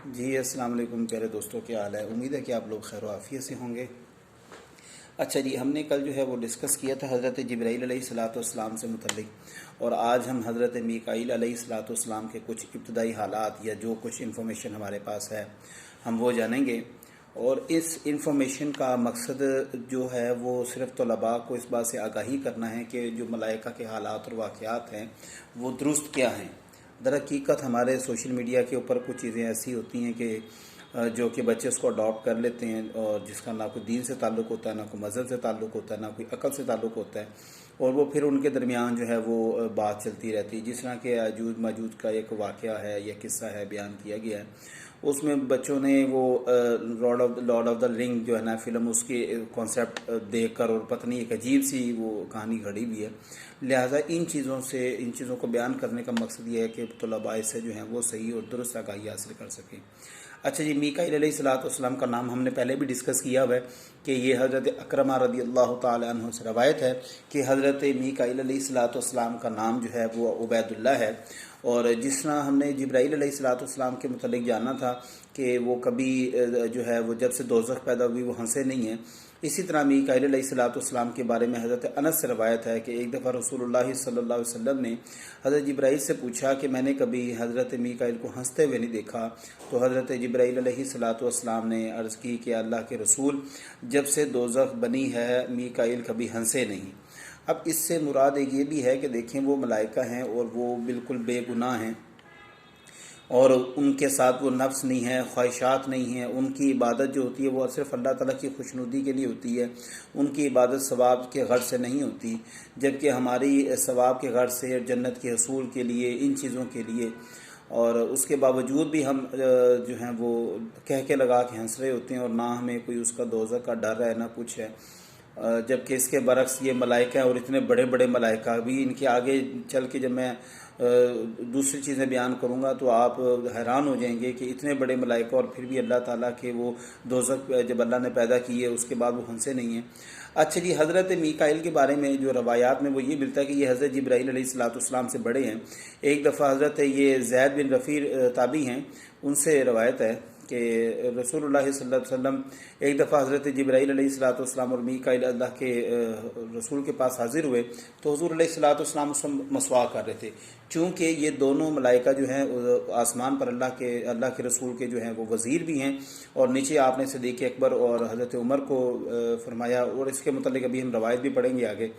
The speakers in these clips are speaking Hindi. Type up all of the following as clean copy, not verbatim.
जी अस्सलाम वालेकुम प्यारे दोस्तों, क्या हाल है। उम्मीद है कि आप लोग खैर आफियत से होंगे। अच्छा जी, हमने कल जो है वो डिस्कस किया था हज़रत जिब्राईल अलैहिस्सलाम से मुतल्लिक, और आज हम हज़रत मीकाईल अलैहिस्सलाम के कुछ इब्तदाई हालात या जो कुछ इन्फॉर्मेशन हमारे पास है हम वो जानेंगे। और इस इन्फॉर्मेशन का मकसद जो है वो सिर्फ़ तलबा को इस बात से आगाही करना है कि जो मलाइका के हालात और वाक़यात हैं वो दुरुस्त क्या हैं। दरहकीकत हमारे सोशल मीडिया के ऊपर कुछ चीज़ें ऐसी होती हैं कि जो कि बच्चे उसको अडॉप्ट कर लेते हैं, और जिसका ना कोई दीन से ताल्लुक़ होता है, ना कोई मज़हब से ताल्लुक़ होता है, ना कोई अक़ल से ताल्लुक़ होता है, और वो फिर उनके दरमियान जो है वो बात चलती रहती है। जिस तरह के याजूज माजूज का एक वाक़या है या किस्सा है बयान किया गया है, उसमें बच्चों ने वो लॉर्ड ऑफ द रिंग जो है ना फ़िल्म, उसकी कॉन्सेप्ट देख कर और पता नहीं एक अजीब सी वो कहानी घड़ी भी है। लिहाजा इन चीज़ों को बयान करने का मकसद ये है कि तलबा इससे जो है वो सही और दुरुस्त आगाही हासिल कर सकें। अच्छा जी, मीकाईल अलैहिस्सलाम का नाम हमने पहले भी डिस्कस किया हुआ है कि ये हज़रत अकरमा रदी अल्लाह ताला अन्हु से रवायत है कि हज़रत मीकाईल अलैहिस्सलाम का नाम जो है वो उबैदुल्लाह है। और जिस तरह हमने जिब्राईल अलैहिस्सलाम के मुतल्लिक जाना था कि वो कभी जो है वो जब से दोज़ख पैदा हुई वो हंसे नहीं हैं, इसी तरह मीकाईल अलैहिस्सलाम के बारे में हज़रत अनस से रवायत है कि एक दफ़ा रसूलुल्लाह सल्लल्लाहु अलैहि वसल्लम ने हज़रत जिब्राईल से पूछा कि मैंने कभी हज़रत मीकाईल को हंसते हुए नहीं देखा। तो हज़रत जिब्राईल अलैहिस्सलाम ने अर्ज़ की कि अल्लाह के रसूल, जब से दोज़ख बनी है मीकाईल कभी हंसे नहीं। अब इससे मुराद एक ये भी है कि देखें वो मलाइका हैं और वो बिल्कुल बेगुनाह हैं, और उनके साथ वो नफ्स नहीं है, ख्वाहिशात नहीं हैं। उनकी इबादत जो होती है वो सिर्फ़ अल्लाह ताला की खुशनुदी के लिए होती है, उनकी इबादत सवाब के गर्ज से नहीं होती। जबकि हमारी सवाब के गर्ज से, जन्नत के हसूल के लिए, इन चीज़ों के लिए, और उसके बावजूद भी हम जो हैं वो कह के लगा के हंस रहे होते हैं, और ना हमें कोई उसका दोज़ख का डर है ना कुछ है। जबकि इसके बरक्स ये मलाइका हैं, और इतने बड़े बड़े मलाइका भी, इनके आगे चल के जब मैं दूसरी चीज़ें बयान करूँगा तो आप हैरान हो जाएंगे कि इतने बड़े मलाइका और फिर भी अल्लाह ताला के वो दोज़ख जब अल्लाह ने पैदा की है उसके बाद वो हंसे नहीं हैं। अच्छा जी, हज़रत मीकाईल के बारे में जो रवायात में वो ये मिलता है कि ये हज़रत जिब्राईल अलैहिस्सलाम से बड़े हैं। एक दफ़ा हज़रत ये ज़ैद बिन रफ़ी ताबी हैं, उनसे रवायत है कि रसूलुल्लाह सल्लल्लाहु अलैहि वसल्लम एक दफ़ा हज़रत जिब्राईल अलैहिस्सलाम और मीकाईल अल्लाह के रसूल के पास हाजिर हुए, तो हुज़ूर अलैहिस्सलाम उससे मसवाक कर रहे थे। चूँकि ये दोनों मलाइका जो हैं आसमान पर अल्लाह के रसूल के जो हैं वो वज़ीर भी हैं, और नीचे आपने सिद्दीक़ अकबर और हज़रत उमर को फरमाया, और इसके मुतल्लिक़ अभी हम रवायत भी पढ़ेंगे आगे।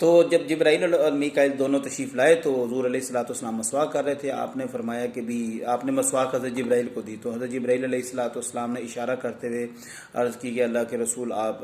तो जब जिब्राईल और मीकाईल दोनों तशरीफ़ लाए तो हुज़ूर अलैहिस्सलाम मसवाक कर रहे थे। आपने फरमाया कि भी आपने मसवाक हज़रत जिब्राईल को दी, तो हज़रत जिब्राईल अलैहिस्सलाम ने इशारा करते हुए अर्ज़ की कि अल्लाह के रसूल आप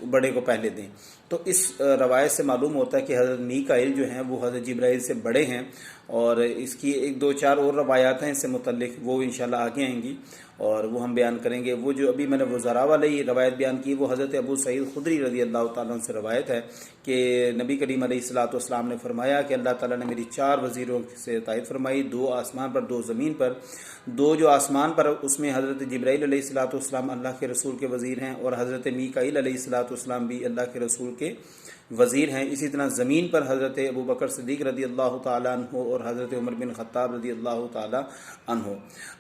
बड़े को पहले दें। तो इस रवायत से मालूम होता है कि हज़रत मीकाईल जो हैं वो हज़रत जिब्राईल से बड़े हैं, और इसकी एक दो चार और रवायात हैं इससे मुतल्लिक़, वो इंशाल्लाह आगे आएंगी और वो हम बयान करेंगे। वो जो अभी मैंने वज़रा वाले ये रवायत बयान की वो हज़रत अबू सईद खुदरी रज़ी अल्लाह ताला अन्हु से रवायत है कि नबी करीम अलैहिस्सलाम ने फरमाया कि अल्लाह ताला ने मेरी 4 वज़ीरों से तायद फरमाई, 2 आसमान पर, 2 ज़मीन पर। 2 जो आसमान पर उसमें हज़रत जिब्राईल अलैहिस्सलाम अल्लाह के रसूल के वज़ीर हैं, और हज़रत मीकाईल अलैहिस्सलाम भी अल्लाह के रसूल के वज़ीर हैं। इसी तरह ज़मीन पर हज़रत अबू बकर सिद्दीक़ रदी अल्लाह ताला अन्हु और हज़रत उमर बिन ख़त्ताब रदी अल्लाह ताला अन्हु।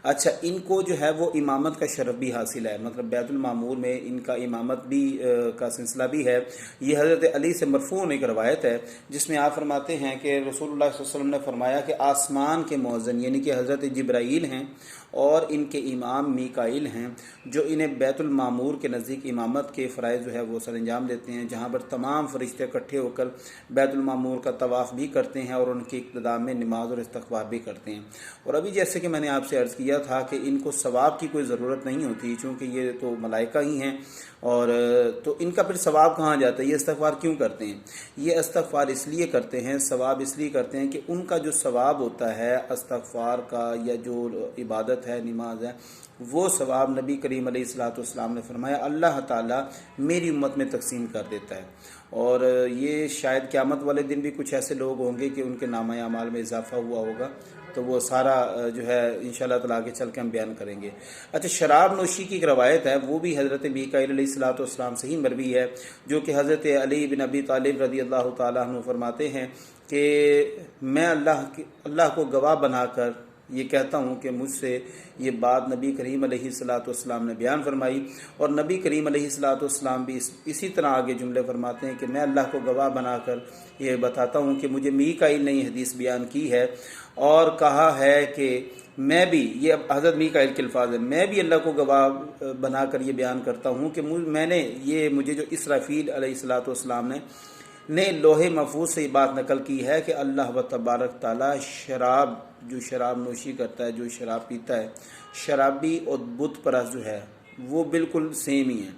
अच्छा, इनको जो है वो इमामत का शरफ़ भी हासिल है, मतलब बैतुल मामूर में इनका इमामत भी का सिलसिला भी है। ये हज़रत अली से मरफ़ून एक रवायत है जिसमें आप फरमाते हैं कि रसूलुल्लाह सल्लल्लाहु अलैहि वसल्लम ने फरमाया कि आसमान के मौज़न यानी कि हज़रत जिब्राईल हैं और इनके इमाम मीकाईल हैं, जो इन्हें बैतुल मामूर के नज़दीक इमामत के फ़राइज़ जो है वो सर अंजाम देते हैं, जहाँ पर तमाम फ़रिश्ते इकट्ठे होकर बैतुल मामूर का तवाफ़ भी करते हैं और उनके इक़्तिदा में नमाज और इस्तग़फ़ार भी करते हैं। और अभी जैसे कि मैंने आपसे अर्ज़ किया था कि इनको सवाब की कोई ज़रूरत नहीं होती, चूँकि ये तो मलाइका ही हैं, और तो इनका फिर सवाब कहाँ जाता है, ये इस्तग़फ़ार क्यों करते हैं? ये इस्तग़फ़ार इसलिए करते हैं, सवाब इसलिए करते हैं कि उनका जो सवाब होता है इस्तग़फ़ार का या जो इबादत है, नमाज है, वो सवाब नबी करीम अलैहिस्सलाम ने फरमाया अल्लाह ताला मेरी उम्मत में तकसीम कर देता है। और ये शायद क़यामत वाले दिन भी कुछ ऐसे लोग होंगे कि उनके नामा अमाल में इजाफ़ा हुआ होगा, तो वो सारा जो है इंशाअल्लाह ताला आगे चल के हम बयान करेंगे। अच्छा, शराब नोशी की एक रवायत है, वो भी हज़रत मीकाईल अलैहिस्सलाम से ही मरवी है, जो कि हज़रत अली बिन अबी तालिब रज़ी अल्लाह ताला अन्हु फरमाते हैं कि मैं अल्लाह को गवाह बनाकर ये कहता हूँ कि मुझसे ये बात नबी करीम अलैहिस्सलाम ने बयान फरमाई, और नबी करीम अलैहिस्सलाम भी इसी तरह आगे जुमले फरमाते हैं कि मैं अल्लाह को गवाह बनाकर ये बताता हूँ कि मुझे मीकाईल ने हदीस बयान की है और कहा है कि मैं भी, ये हज़रत मीकाईल के अल्फाज है, मैं भी अल्लाह को गवाह बनाकर ये बयान करता हूँ कि मुझे जो इसराफील अलैहिस्सलाम ने लोहे महफूज से ये बात नकल की है कि अल्लाह व तबारक ताला जो शराब नोशी करता है, जो शराब पीता है, शराबी और बुत परस्त जो है वो बिल्कुल सेम ही है,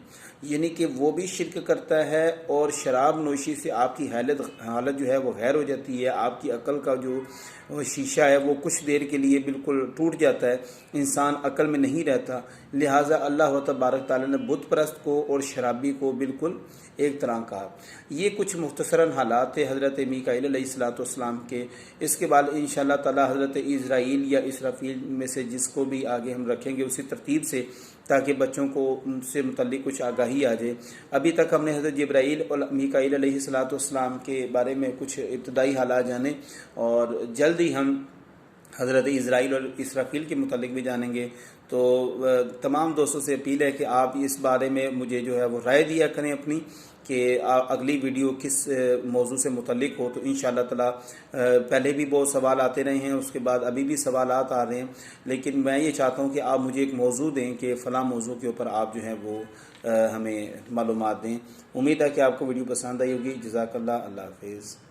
यानी कि वो भी शिरक करता है और शराब नोशी से आपकी हालत जो है वो गैर हो जाती है, आपकी अकल का जो शीशा है वो कुछ देर के लिए बिल्कुल टूट जाता है, इंसान अकल में नहीं रहता। लिहाजा अल्लाह व तबारक ताला ने बुत परस्त को और शराबी को बिल्कुल एक तरह कहा। ये कुछ मुख्तसरन हालात थे हज़रत मीकाईल अलैहिस्सलाम के। इसके बाद इंशाअल्लाह ताला हज़रत इज़राइल या इसराफील में से जिसको भी आगे हम रखेंगे उसी तरतीब से, ताकि बच्चों को उनसे मुतल्लिक कुछ आगाही आ जाए। अभी तक हमने हज़रत जिब्राईल और मीकाईल अलैहिस्सलाम के बारे में कुछ इब्तदाई हालात जाने, और जल्द ही हम हज़रत इज़राइल और इसराफील के मुतल्लिक भी जानेंगे। तो तमाम दोस्तों से अपील है कि आप इस बारे में मुझे जो है वो राय दिया करें अपनी, कि अगली वीडियो किस मौजू से मुतल्लिक हो। तो इंशाअल्लाह ताला पहले भी बहुत सवाल आते रहे हैं, उसके बाद अभी भी सवालात आ रहे हैं, लेकिन मैं ये चाहता हूँ कि आप मुझे एक मौजू दें कि फ़लाँ मौजू के ऊपर आप जो है वो हमें मालूमात दें। उम्मीद है कि आपको वीडियो पसंद आई होगी। जज़ाकल्लाह, अल्लाह हाफ़िज़।